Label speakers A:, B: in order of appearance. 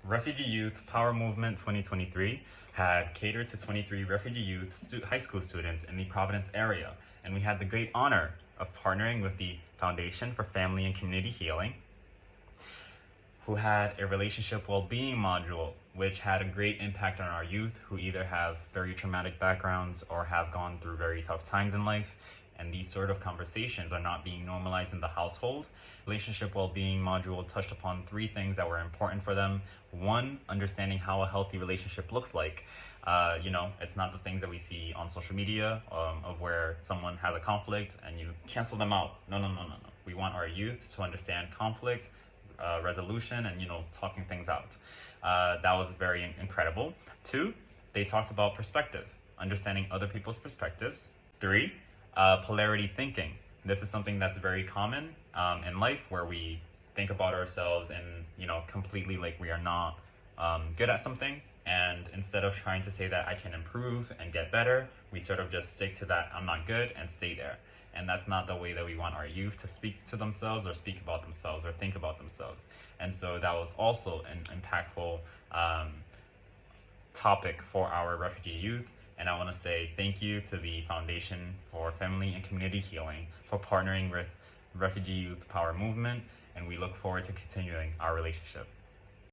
A: Refugee Youth Power Movement 2023 had catered to 23 refugee youth high school students in the Providence area, and we had the great honor of partnering with the Foundation for Family and Community Healing, who had a relationship well-being module, which had a great impact on our youth who either have very traumatic backgrounds or have gone through very tough times in life. And these sort of conversations are not being normalized in the household. Relationship well-being module touched upon 3 things that were important for them. 1, understanding how a healthy relationship looks like. It's not the things that we see on social media of where someone has a conflict and you cancel them out. No. We want our youth to understand conflict, resolution, and talking things out. That was very incredible. 2, they talked about perspective, understanding other people's perspectives. 3, polarity thinking. This is something that's very common in life, where we think about ourselves and completely like we are not good at something, and instead of trying to say that I can improve and get better, we sort of just stick to that I'm not good and stay there. And that's not the way that we want our youth to speak to themselves or speak about themselves or think about themselves. And so that was also an impactful topic for our refugee youth. And I want to say thank you to the Foundation for Family and Community Healing for partnering with Refugee Youth Power Movement, and we look forward to continuing our relationship.